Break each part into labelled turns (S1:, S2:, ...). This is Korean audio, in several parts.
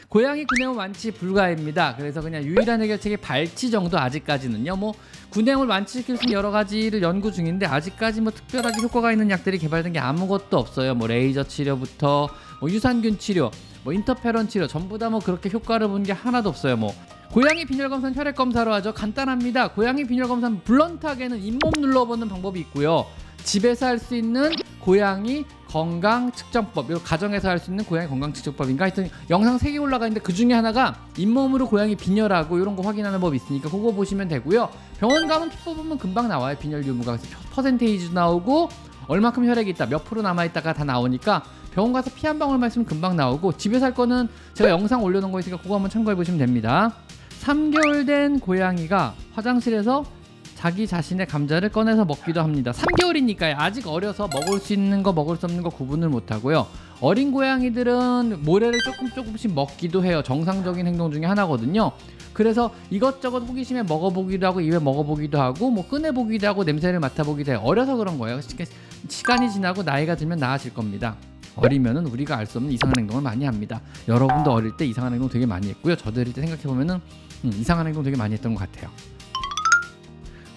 S1: 고양이 구내염 완치 불가입니다. 그래서 그냥 유일한 해결책이 발치 정도. 아직까지는요. 뭐 구내염을 완치시킬 수 있는 여러 가지를 연구 중인데 아직까지 뭐 특별하게 효과가 있는 약들이 개발된 게 아무것도 없어요. 뭐 레이저 치료부터 뭐 유산균 치료, 뭐 인터페론 치료 전부 다 뭐 그렇게 효과를 본 게 하나도 없어요. 뭐 고양이 빈혈 검사는 혈액 검사로 하죠. 간단합니다. 고양이 빈혈 검사는 블런트하게는 잇몸 눌러보는 방법이 있고요. 집에서 할 수 있는 고양이 건강 측정법, 이거 가정에서 할 수 있는 고양이 건강 측정법인가 하여튼 영상 3개 올라가 있는데 그 중에 하나가 잇몸으로 고양이 빈혈하고 이런 거 확인하는 법이 있으니까 그거 보시면 되고요. 병원 가면 피 뽑으면 금방 나와요. 빈혈 유무가. 그래서 퍼센테이지도 나오고 얼마큼 혈액이 있다, 몇 프로 남아있다가 다 나오니까 병원 가서 피 한 방울만 있으면 금방 나오고, 집에서 할 거는 제가 영상 올려놓은 거 있으니까 그거 한번 참고해 보시면 됩니다. 3개월 된 고양이가 화장실에서 자기 자신의 감자를 꺼내서 먹기도 합니다. 3개월이니까요. 아직 어려서 먹을 수 있는 거 먹을 수 없는 거 구분을 못하고요. 어린 고양이들은 모래를 조금씩 먹기도 해요. 정상적인 행동 중에 하나거든요. 그래서 이것저것 호기심에 먹어보기도 하고 입에 먹어보기도 하고 뭐 꺼내보기도 하고 냄새를 맡아보기도 해요. 어려서 그런 거예요. 시간이 지나고 나이가 들면 나아질 겁니다. 어리면은 우리가 알 수 없는 이상한 행동을 많이 합니다. 여러분도 어릴 때 이상한 행동 되게 많이 했고요. 저도 어릴 때 생각해보면은 이상한 행동 되게 많이 했던 것 같아요.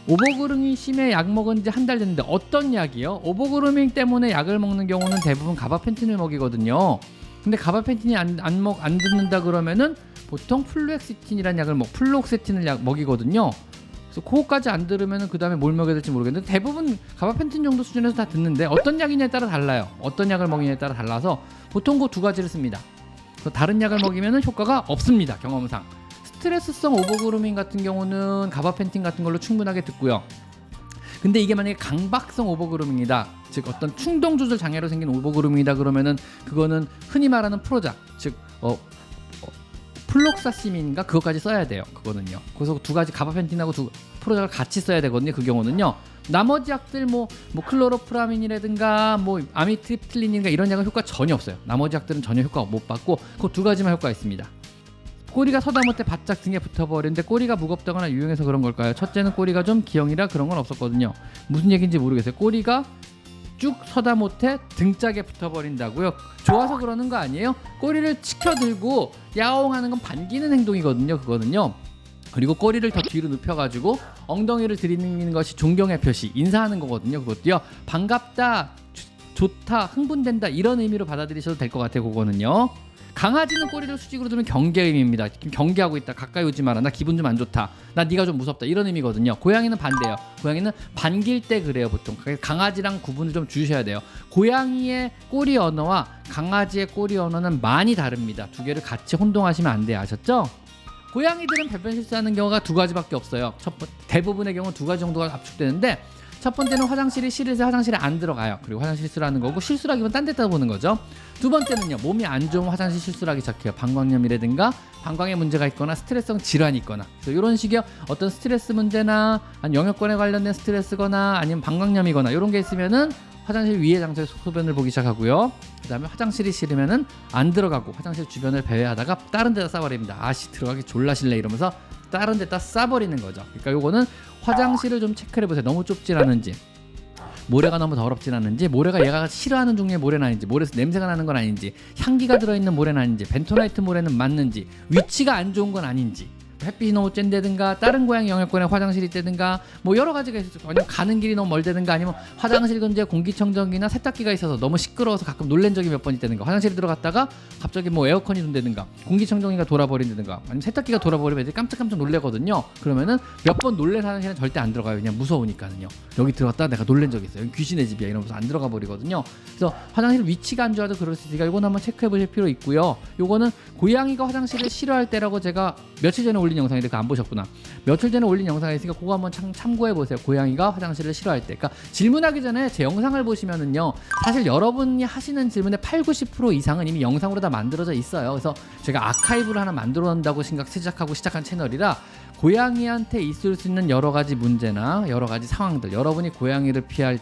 S1: 오버그루밍 심해 약 먹은 지 한 달 됐는데 어떤 약이요? 오버그루밍 때문에 약을 먹는 경우는 대부분 가바펜틴을 먹이거든요. 근데 가바펜틴이 안 듣는다 그러면은 보통 플루엑시틴이라는 약을 플루옥세틴을 먹이거든요. 그래서 그거까지 안 들으면은 그 다음에 뭘 먹여야 될지 모르겠는데 대부분 가바펜틴 정도 수준에서 다 듣는데 어떤 약이냐에 따라 달라요. 어떤 약을 먹이냐에 따라 달라서 보통 그 두 가지를 씁니다. 그래서 다른 약을 먹이면은 효과가 없습니다. 경험상. 스트레스성 오버그루밍 같은 경우는 가바펜틴 같은 걸로 충분하게 듣고요. 근데 이게 만약에 강박성 오버그루밍이다, 즉 어떤 충동 조절 장애로 생긴 오버그루밍이다 그러면은 그거는 흔히 말하는 프로작, 즉 플록사시민인가 그거까지 써야 돼요. 그거는요. 그래서 두 가지 가바펜틴하고 프로작을 같이 써야 되거든요. 그 경우는요. 나머지 약들 뭐 클로로프라민이라든가 뭐 아미트립틸린인가 이런 약은 효과 전혀 없어요. 나머지 약들은 전혀 효과 못 받고 그 두 가지만 효과 있습니다. 꼬리가 서다못해 바짝 등에 붙어버리는데 꼬리가 무겁다거나 유용해서 그런 걸까요? 첫째는 꼬리가 좀 기형이라 그런 건 없었거든요. 무슨 얘기인지 모르겠어요. 꼬리가 쭉 서다못해 등짝에 붙어버린다고요? 좋아서 그러는 거 아니에요? 꼬리를 치켜들고 야옹하는 건 반기는 행동이거든요. 그거는요. 그리고 꼬리를 더 뒤로 눕혀가지고 엉덩이를 들이미는 것이 존경의 표시, 인사하는 거거든요. 그것도요. 반갑다, 좋다, 흥분된다 이런 의미로 받아들이셔도 될 것 같아요. 그거는요. 강아지는 꼬리를 수직으로 두면 경계의 의미입니다. 경계하고 있다, 가까이 오지 마라, 나 기분 좀 안 좋다, 나 네가 좀 무섭다 이런 의미거든요. 고양이는 반대예요. 고양이는 반길 때 그래요. 보통 강아지랑 구분을 좀 주셔야 돼요. 고양이의 꼬리 언어와 강아지의 꼬리 언어는 많이 다릅니다. 두 개를 같이 혼동하시면 안 돼요. 아셨죠? 고양이들은 배변 실수하는 경우가 두 가지밖에 없어요. 대부분의 경우 두 가지 정도가 압축되는데, 첫 번째는 화장실이 싫어서 화장실에 안 들어가요. 그리고 화장실 실수라는 거고, 실수라기면 딴 데다 보는 거죠. 두 번째는요, 몸이 안 좋으면 화장실 실수라기 시작해요. 방광염이라든가 방광에 문제가 있거나 스트레스성 질환이 있거나. 그래서 이런 식의 어떤 스트레스 문제나 아니면 영역권에 관련된 스트레스거나 아니면 방광염이거나 이런 게 있으면은 화장실 위에 장소에서 소변을 보기 시작하고요. 그 다음에 화장실이 싫으면은 안 들어가고 화장실 주변을 배회하다가 다른 데다 싸버립니다. 아씨 들어가기 졸라 싫네 이러면서 다른 데다 싸버리는 거죠. 그러니까 요거는 화장실을 좀 체크를 해보세요. 너무 좁진 않은지, 모래가 너무 더럽진 않은지, 모래가 얘가 싫어하는 종류의 모래는 아닌지, 모래에서 냄새가 나는 건 아닌지, 향기가 들어있는 모래는 아닌지, 벤토나이트 모래는 맞는지, 위치가 안 좋은 건 아닌지, 햇빛이 너무 쬐다든가 다른 고양이 영역권에 화장실이 있다든가 뭐 여러 가지가 있을 거예요. 아니면 가는 길이 너무 멀다든가 아니면 화장실 근처에 공기청정기나 세탁기가 있어서 너무 시끄러워서 가끔 놀란 적이 몇 번 있다든가, 화장실에 들어갔다가 갑자기 뭐 에어컨이 돈다든가 공기청정기가 돌아버린다든가 아니면 세탁기가 돌아버리면 애들이 깜짝깜짝 놀래거든요. 그러면은 몇 번 놀란 화장실은 절대 안 들어가요. 그냥 무서우니까는요. 여기 들어갔다가 내가 놀란 적이 있어요. 여기 귀신의 집이야 이러면서 안 들어가 버리거든요. 그래서 화장실 위치가 안 좋아도 그럴 수 있으니까 이거는 한번 체크해 보실 필요 있고요. 요거는 고양이가 화장실을 싫어할 때라고 제가 며칠 전에 올린 영상인데 그거 안 보셨구나. 며칠 전에 올린 영상이 있으니까 그거 한번 참고해 보세요. 고양이가 화장실을 싫어할 때. 그러니까 질문하기 전에 제 영상을 보시면은요, 사실 여러분이 하시는 질문의 80~90% 이상은 이미 영상으로 다 만들어져 있어요. 그래서 제가 아카이브를 하나 만들어 놓는다고 시작하고 시작한 채널이라 고양이한테 있을 수 있는 여러 가지 문제나 여러 가지 상황들, 여러분이 고양이를 피할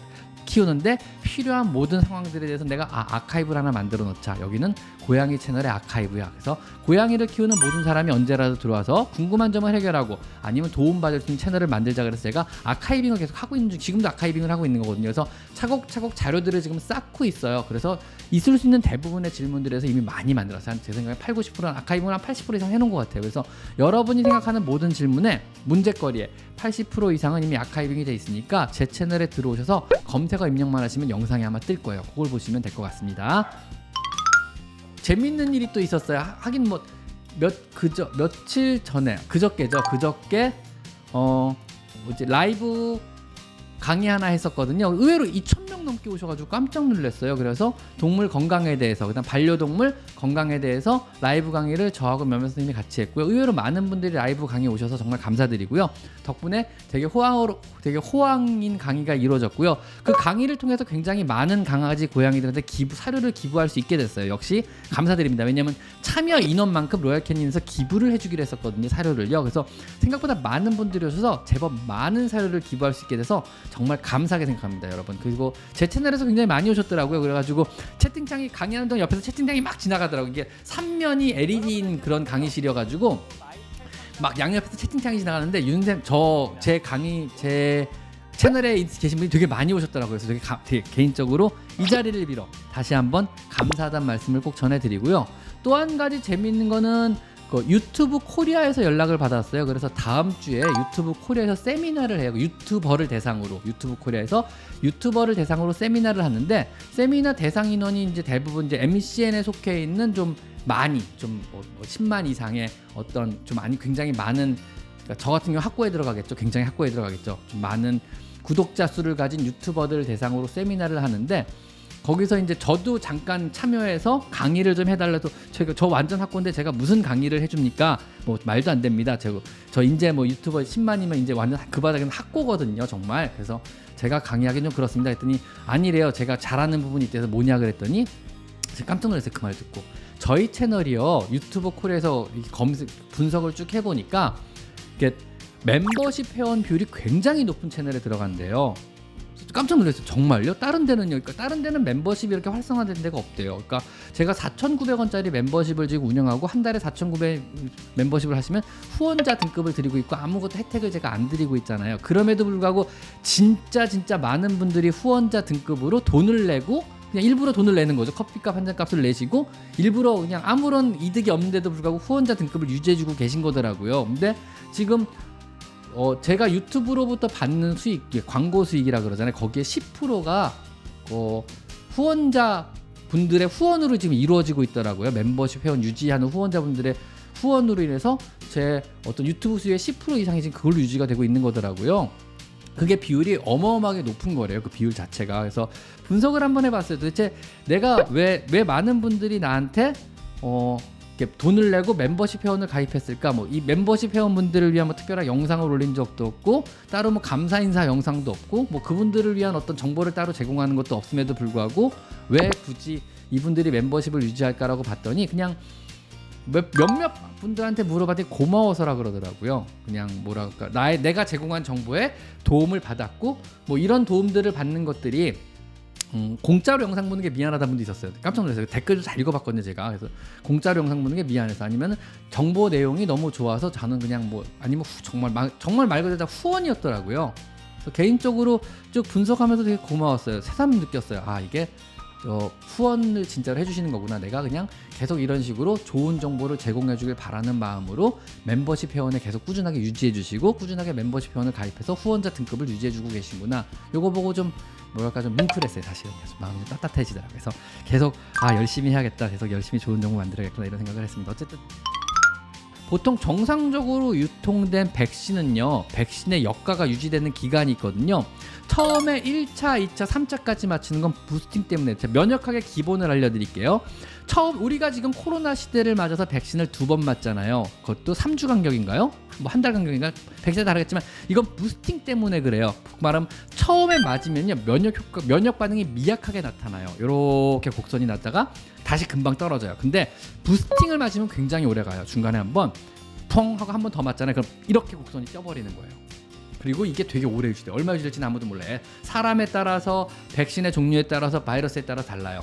S1: 키우는데 필요한 모든 상황들에 대해서 내가 아카이브를 하나 만들어 놓자. 여기는 고양이 채널의 아카이브야. 그래서 고양이를 키우는 모든 사람이 언제라도 들어와서 궁금한 점을 해결하고 아니면 도움받을 수 있는 채널을 만들자. 그래서 제가 아카이빙을 계속 하고 있는 중, 지금도 아카이빙을 하고 있는 거거든요. 그래서 차곡차곡 자료들을 지금 쌓고 있어요. 그래서 있을 수 있는 대부분의 질문들에서 이미 많이 만들었어요. 제 생각에 80-90%는 아카이빙을 한 80% 이상 해놓은 것 같아요. 그래서 여러분이 생각하는 모든 질문에 문제거리에 80% 이상은 이미 아카이빙이 돼 있으니까 제 채널에 들어오셔서 검색어 입력만 하시면 영상이 아마 뜰 거예요. 그걸 보시면 될 것 같습니다. 재밌는 일이 또 있었어요. 하긴 뭐 며칠 전에 그저께 뭐지 라이브 강의 하나 했었거든요. 의외로 2,000명 넘게 오셔가지고 깜짝 놀랐어요. 그래서 동물 건강에 대해서, 그다음 반려동물 건강에 대해서 라이브 강의를 저하고 몇몇 선생님이 같이 했고요. 의외로 많은 분들이 라이브 강의 오셔서 정말 감사드리고요. 덕분에 되게 호황인 강의가 이루어졌고요. 그 강의를 통해서 굉장히 많은 강아지, 고양이들한테 사료를 기부할 수 있게 됐어요. 역시 감사드립니다. 왜냐하면 참여 인원만큼 로얄 캐닌에서 기부를 해주기로 했었거든요. 사료를요. 그래서 생각보다 많은 분들이 오셔서 제법 많은 사료를 기부할 수 있게 돼서 정말 감사하게 생각합니다, 여러분. 그리고 제 채널에서 굉장히 많이 오셨더라고요. 그래가지고 채팅창이 강의하는 동안 옆에서 채팅창이 막 지나가더라고요. 이게 3면이 LED인 그런 강의실이어가지고 막 양옆에서 채팅창이 지나가는데 윤쌤 제 채널에 계신 분이 되게 많이 오셨더라고요. 그래서 되게 개인적으로 이 자리를 빌어 다시 한번 감사하다는 말씀을 꼭 전해드리고요. 또 한 가지 재미있는 거는 유튜브 코리아에서 연락을 받았어요. 그래서 다음 주에 유튜브 코리아에서 세미나를 해요. 유튜브 코리아에서 유튜버를 대상으로 세미나를 하는데, 세미나 대상 인원이 이제 대부분 이제 MCN에 속해 있는 좀 10만 이상의 어떤 좀 굉장히 많은, 그러니까 저 같은 경우 학고에 들어가겠죠. 굉장히 학고에 들어가겠죠. 좀 많은 구독자 수를 가진 유튜버들 대상으로 세미나를 하는데, 거기서 이제 저도 잠깐 참여해서 강의를 좀 해달라도, 저 완전 학고인데 제가 무슨 강의를 해줍니까? 뭐 말도 안 됩니다. 저 이제 뭐 유튜버 10만이면 이제 완전 그 바닥에는 학고거든요, 정말. 그래서 제가 강의하기는 좀 그렇습니다. 했더니 아니래요. 제가 잘하는 부분이 있대서 뭐냐 그랬더니 깜짝 놀랐어요. 그 말 듣고. 저희 채널이요, 유튜브 콜에서 분석을 쭉 해보니까 이게 멤버십 회원 비율이 굉장히 높은 채널에 들어간대요. 깜짝 놀랐어요. 정말요? 다른 데는요? 그러니까 다른 데는 멤버십이 이렇게 활성화된 데가 없대요. 그러니까 제가 4,900원짜리 멤버십을 지금 운영하고 한 달에 4,900 멤버십을 하시면 후원자 등급을 드리고 있고 아무것도 혜택을 제가 안 드리고 있잖아요. 그럼에도 불구하고 진짜 많은 분들이 후원자 등급으로 돈을 내고 그냥 일부러 돈을 내는 거죠. 커피값 한 잔 값을 내시고 일부러 그냥 아무런 이득이 없는데도 불구하고 후원자 등급을 유지해주고 계신 거더라고요. 근데 지금 제가 유튜브로부터 받는 수익, 광고 수익이라 그러잖아요. 거기에 10%가 후원자 분들의 후원으로 지금 이루어지고 있더라고요. 멤버십 회원 유지하는 후원자분들의 후원으로 인해서 제 어떤 유튜브 수익의 10% 이상이 지금 그걸로 유지가 되고 있는 거더라고요. 그게 비율이 어마어마하게 높은 거래요. 그 비율 자체가. 그래서 분석을 한번 해봤어요. 도대체 내가 왜 많은 분들이 나한테 돈을 내고 멤버십 회원을 가입했을까? 뭐 이 멤버십 회원분들을 위한 뭐 특별한 영상을 올린 적도 없고, 따로 뭐 감사 인사 영상도 없고, 뭐 그분들을 위한 어떤 정보를 따로 제공하는 것도 없음에도 불구하고 왜 굳이 이분들이 멤버십을 유지할까라고 봤더니 그냥 몇몇 분들한테 물어봤더니 고마워서라 그러더라고요. 그냥 뭐랄까, 내가 제공한 정보에 도움을 받았고, 뭐 이런 도움들을 받는 것들이 공짜로 영상 보는 게 미안하다는 분도 있었어요. 깜짝 놀랐어요. 댓글을 잘 읽어봤거든요, 제가. 그래서 공짜로 영상 보는 게 미안해서, 아니면 정보 내용이 너무 좋아서 저는 그냥 아니면 정말 말 그대로 다 후원이었더라고요. 그래서 개인적으로 쭉 분석하면서 되게 고마웠어요. 새삼 느꼈어요. 이게 후원을 진짜로 해주시는 거구나. 내가 그냥 계속 이런 식으로 좋은 정보를 제공해주길 바라는 마음으로 멤버십 회원을 계속 꾸준하게 유지해주시고 꾸준하게 멤버십 회원을 가입해서 후원자 등급을 유지해주고 계시구나. 요거 보고 좀 뭉클했어요. 사실은 마음이 좀 따뜻해지더라고요. 그래서 계속 열심히 해야겠다, 계속 열심히 좋은 정보 만들어야겠구나 이런 생각을 했습니다. 어쨌든 보통 정상적으로 유통된 백신은요, 백신의 역가가 유지되는 기간이 있거든요. 처음에 1차, 2차, 3차까지 맞추는 건 부스팅 때문에. 제가 면역학의 기본을 알려드릴게요. 우리가 지금 코로나 시대를 맞아서 백신을 2번 맞잖아요. 그것도 3주 간격인가요? 뭐 한 달 간격인가? 백신이 다르겠지만 이건 부스팅 때문에 그래요. 말하면 처음에 맞으면요, 면역 반응이 미약하게 나타나요. 이렇게 곡선이 났다가 다시 금방 떨어져요. 근데 부스팅을 맞으면 굉장히 오래 가요. 중간에 한번 펑 하고 한 번 더 맞잖아요. 그럼 이렇게 곡선이 쪄버리는 거예요. 그리고 이게 되게 오래 유지돼. 얼마 유지될지는 아무도 몰라요. 사람에 따라서 백신의 종류에 따라서 바이러스에 따라 달라요.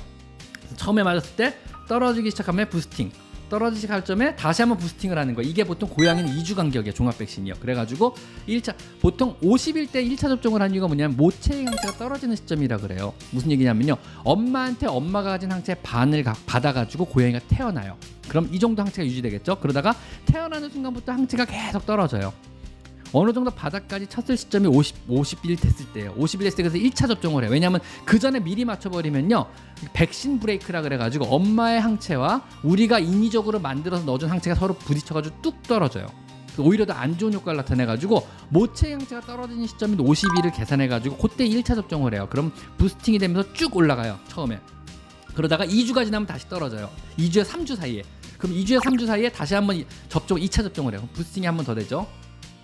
S1: 처음에 맞았을 때 떨어지기 시작하면 부스팅, 떨어지기 시작할 점에 다시 한번 부스팅을 하는 거예요. 이게 보통 고양이는 2주 간격이에요. 종합 백신이요. 그래가지고 1차 보통 50일 때 1차 접종을 한 이유가 뭐냐면 모체의 항체가 떨어지는 시점이라 그래요. 무슨 얘기냐면요, 엄마한테 엄마가 가진 항체의 반을 받아가지고 고양이가 태어나요. 그럼 이 정도 항체가 유지되겠죠. 그러다가 태어나는 순간부터 항체가 계속 떨어져요. 어느 정도 바닥까지 쳤을 시점이 50일 됐을 때예요. 50일 됐을 때 그래서 1차 접종을 해요. 왜냐하면 그 전에 미리 맞춰버리면요, 백신 브레이크라 그래가지고 엄마의 항체와 우리가 인위적으로 만들어서 넣어준 항체가 서로 부딪혀가지고 뚝 떨어져요. 오히려 더 안 좋은 효과를 나타내가지고 모체 항체가 떨어지는 시점인 50일을 계산해가지고 그때 1차 접종을 해요. 그럼 부스팅이 되면서 쭉 올라가요. 처음에. 그러다가 2주가 지나면 다시 떨어져요. 2주에 3주 사이에. 그럼 2주에 3주 사이에 다시 한번 2차 접종을 해요. 그럼 부스팅이 한 번 더 되죠.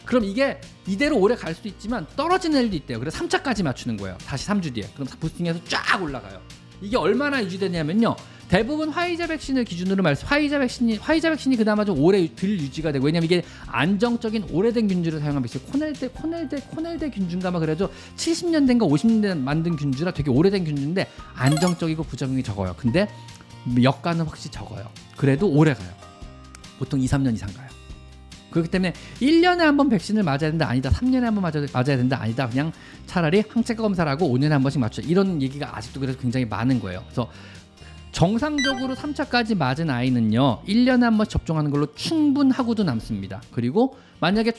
S1: 그럼 이게 이대로 오래 갈 수도 있지만 떨어지는 애들도 있대요. 그래서 3차까지 맞추는 거예요. 다시 3주 뒤에. 그럼 부스팅해서 쫙 올라가요. 이게 얼마나 유지되냐면요, 대부분 화이자 백신을 기준으로 화이자 백신이 그나마 좀 오래 덜 유지가 되고, 왜냐면 이게 안정적인 오래된 균주를 사용한 백신, 코넬대 균주인가 막 그래죠. 70년대인가 50년대 만든 균주라 되게 오래된 균주인데 안정적이고 부작용이 적어요. 근데 역가는 확실히 적어요. 그래도 오래 가요. 보통 2, 3년 이상 가요. 그렇기 때문에 1년에 한 번 백신을 맞아야 된다, 아니다. 3년에 한 번 맞아야 된다, 아니다. 그냥 차라리 항체 검사를 하고 5년에 한 번씩 맞춰. 이런 얘기가 아직도 그래서 굉장히 많은 거예요. 그래서 정상적으로 3차까지 맞은 아이는요, 1년에 한 번 접종하는 걸로 충분하고도 남습니다. 그리고 만약에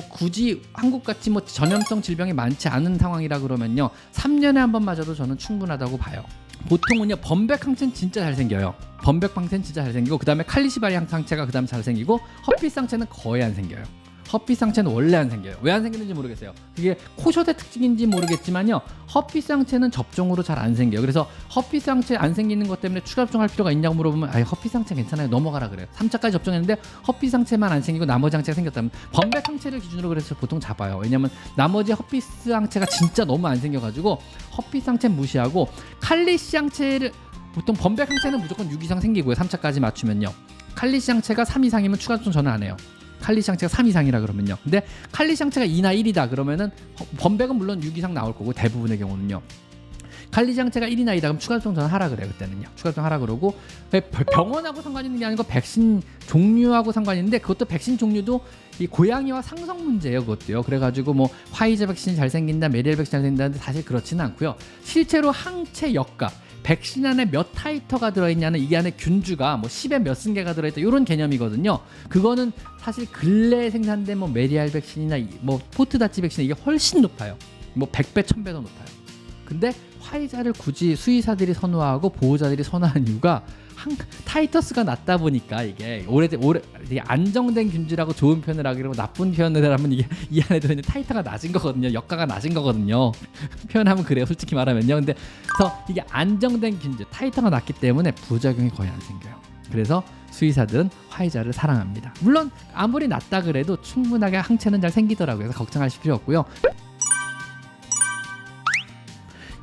S1: 굳이 한국같이 전염성 질병이 많지 않은 상황이라 그러면요, 3년에 한 번 맞아도 저는 충분하다고 봐요. 보통은요, 범백 항체는 진짜 잘 생겨요. 범백 항체는 진짜 잘 생기고, 그 다음에 칼리시바리 항체가 그 다음 잘 생기고, 허피스 항체는 거의 안 생겨요. 허피스 항체는 원래 안 생겨요. 왜 안 생기는지 모르겠어요. 그게 코숏의 특징인지 모르겠지만요, 허피스 항체는 접종으로 잘 안 생겨요. 그래서 허피스 항체 안 생기는 것 때문에 추가 접종할 필요가 있냐고 물어보면, 허피스 항체 괜찮아요, 넘어가라 그래요. 3차까지 접종했는데 허피스 항체만 안 생기고 나머지 항체가 생겼다면 범백 항체를 기준으로 그래서 보통 잡아요. 왜냐면 나머지 허피스 항체가 진짜 너무 안 생겨가지고 허피스 항체 무시하고, 칼리시 항체를 보통 범백 항체는 무조건 6 이상 생기고요. 3차까지 맞추면요. 칼리시 항체가 3 이상이면 추가 접종 저는 안 해요. 칼리시 항체가 3 이상이라 그러면요. 근데 칼리시 항체가 2나 1이다 그러면은 범백은 물론 6 이상 나올 거고, 대부분의 경우는요. 칼리시 항체가 1이나 2다 그럼 추가 접종 저는 하라 그래요. 그때는요. 추가 접종 하라 그러고, 병원하고 상관 있는 게 아니고 백신 종류하고 상관이 있는데, 그것도 백신 종류도 이 고양이와 상성 문제예요. 그것도요. 그래가지고 화이자 백신이 잘 생긴다, 메리엘 백신 잘 생긴다는데 사실 그렇지는 않고요. 실제로 항체 역가, 백신 안에 몇 타이터가 들어있냐는, 이 안에 균주가 10에 몇 승계가 들어있다, 이런 개념이거든요. 그거는 사실 근래에 생산된 메리알 백신이나 포트다치 백신, 이게 훨씬 높아요. 100배, 1000배 더 높아요. 근데 화이자를 굳이 수의사들이 선호하고 보호자들이 선호하는 이유가 타이터스가 낮다 보니까, 이게 되게 안정된 균주라고 좋은 표현을 하기로 나쁜 표현을 하면 이게 이 안에 들어있는 타이터가 낮은 거거든요. 역가가 낮은 거거든요. 표현하면 그래요, 솔직히 말하면요. 근데 그래서 이게 안정된 균주, 타이터가 낮기 때문에 부작용이 거의 안 생겨요. 그래서 수의사들은 화이자를 사랑합니다. 물론 아무리 낮다 그래도 충분하게 항체는 잘 생기더라고요. 그래서 걱정하실 필요 없고요.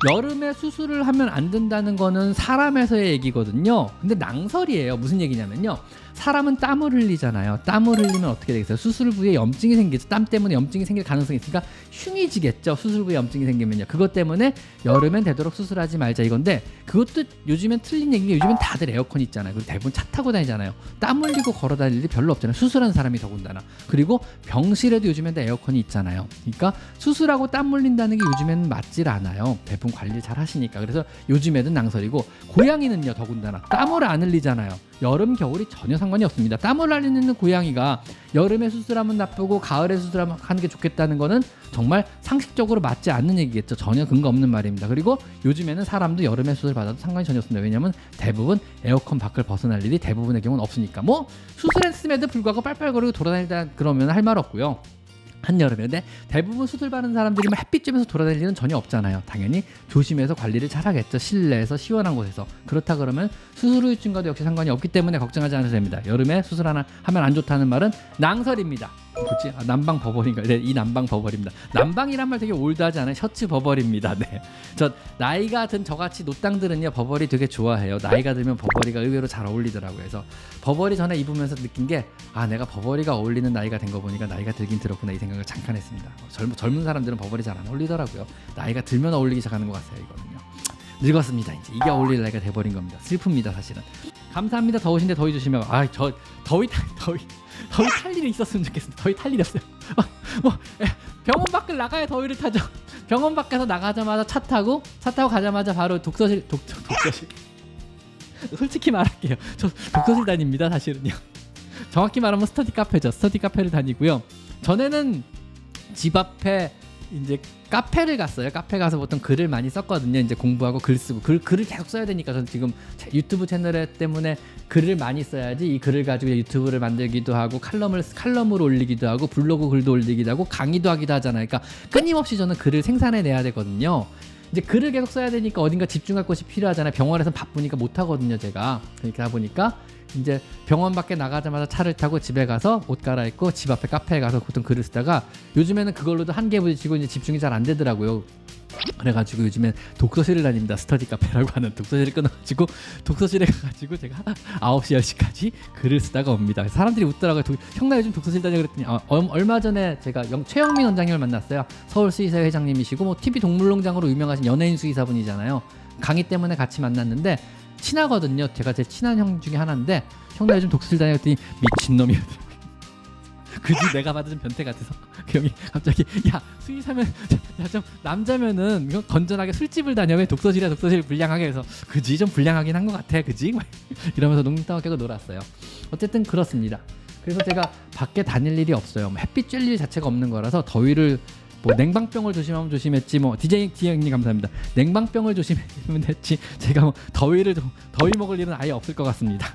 S1: 여름에 수술을 하면 안 된다는 거는 사람에서의 얘기거든요. 근데 낭설이에요. 무슨 얘기냐면요, 사람은 땀을 흘리잖아요. 땀을 흘리면 어떻게 되겠어요? 수술 부위에 염증이 생기죠. 땀 때문에 염증이 생길 가능성이 있으니까 흉이 지겠죠. 수술 부위에 염증이 생기면요. 그것 때문에 여름엔 되도록 수술하지 말자 이건데, 그것도 요즘엔 틀린 얘기인 게, 요즘엔 다들 에어컨 있잖아요. 그리고 대부분 차 타고 다니잖아요. 땀 흘리고 걸어 다닐 일이 별로 없잖아요. 수술하는 사람이 더군다나. 그리고 병실에도 요즘엔 다 에어컨이 있잖아요. 그러니까 수술하고 땀 흘린다는 게 요즘에는 맞질 않아요. 대부분 관리 잘 하시니까. 그래서 요즘에는 낭설이고, 고양이는요 더군다나 땀을 안 흘리잖아요. 여름 겨울이 전혀 상관이 없습니다. 땀을 흘리는 고양이가 여름에 수술하면 나쁘고 가을에 수술하면 하는 게 좋겠다는 거는 정말 상식적으로 맞지 않는 얘기겠죠. 전혀 근거 없는 말입니다. 그리고 요즘에는 사람도 여름에 수술 받아도 상관이 전혀 없습니다. 왜냐하면 대부분 에어컨 밖을 벗어날 일이 대부분의 경우는 없으니까. 수술했음에도 불구하고 빨빨거리고 돌아다니다 그러면 할 말 없고요. 한여름에. 근데 대부분 수술 받는 사람들이 햇빛 쬐면서 돌아다닐 일은 전혀 없잖아요. 당연히 조심해서 관리를 잘 하겠죠. 실내에서 시원한 곳에서. 그렇다 그러면 수술 후유증과도 역시 상관이 없기 때문에 걱정하지 않으셔도 됩니다. 여름에 수술 하나 하면 안 좋다는 말은 낭설입니다. 뭐지? 아, 남방 버버린가? 네, 이 남방 버버립니다. 남방이란 말 되게 올드하지 않아요? 셔츠 버버립니다. 네, 저 나이가 든 저같이 노땅들은요 버버리 되게 좋아해요. 나이가 들면 버버리가 의외로 잘 어울리더라고요. 그래서 버버리 전에 입으면서 느낀 게 아 내가 버버리가 어울리는 나이가 된 거 보니까 나이가 들긴 들었구나 이 생각을 잠깐 했습니다. 젊은 사람들은 버버리 잘 안 어울리더라고요. 나이가 들면 어울리기 시작하는 것 같아요. 이거는요. 늙었습니다. 이제 이게 어울릴 나이가 돼버린 겁니다. 슬픕니다 사실은. 감사합니다. 더우신데 더위 조심하고. 저 더위 탈 일이 있었으면 좋겠습니다. 더위 탈 일이 없어요. 병원 밖을 나가야 더위를 타죠. 병원 밖에서 나가자마자 차 타고 가자마자 바로 독서실. 솔직히 말할게요. 저 독서실 다닙니다. 사실은요. 정확히 말하면 스터디 카페죠. 스터디 카페를 다니고요. 전에는 집 앞에 이제 카페를 갔어요. 카페 가서 보통 글을 많이 썼거든요. 이제 공부하고 글 쓰고 글을 계속 써야 되니까 저는 지금 유튜브 채널 때문에 글을 많이 써야지 이 글을 가지고 유튜브를 만들기도 하고 칼럼을 올리기도 하고 블로그 글도 올리기도 하고 강의도 하기도 하잖아요. 그러니까 끊임없이 저는 글을 생산해 내야 되거든요. 이제 글을 계속 써야 되니까 어딘가 집중할 곳이 필요하잖아요. 병원에서 바쁘니까 못 하거든요, 제가. 그러니까 보니까 이제 병원 밖에 나가자마자 차를 타고 집에 가서 옷 갈아입고 집 앞에 카페에 가서 보통 글을 쓰다가 요즘에는 그걸로도 한계 부딪히고 이제 집중이 잘 안 되더라고요. 그래가지고 요즘엔 독서실을 다닙니다. 스터디 카페라고 하는 독서실을 끊어가지고 독서실에 가가지고 제가 9시 10시까지 글을 쓰다가 옵니다. 사람들이 웃더라고요. 형 나 요즘 독서실 다녀 그랬더니 얼마 전에 제가 최영민 원장님을 만났어요. 서울 수의사 회장님이시고 뭐 TV 동물농장으로 유명하신 연예인 수의사분이잖아요. 강의 때문에 같이 만났는데 친하거든요. 제가 제 친한 형 중에 하나인데 형 나 요즘 독서실 다녀 그랬더니 미친놈이었더라고요. 그지 내가 받은 변태 같아서 그 형이 갑자기 야 수의사면 야 좀 남자면은 건전하게 술집을 다녀 왜 독서실 불량하게 해서 그지 좀 불량하긴 한 것 같아 그지 이러면서 농담 깨고 놀았어요. 어쨌든 그렇습니다. 그래서 제가 밖에 다닐 일이 없어요. 햇빛 쬐일 일 자체가 없는 거라서 더위를 뭐 냉방병을 조심하면 조심했지 뭐 DJ 형님 감사합니다. 냉방병을 조심했으면 됐지 제가 뭐 더위 먹을 일은 아예 없을 것 같습니다.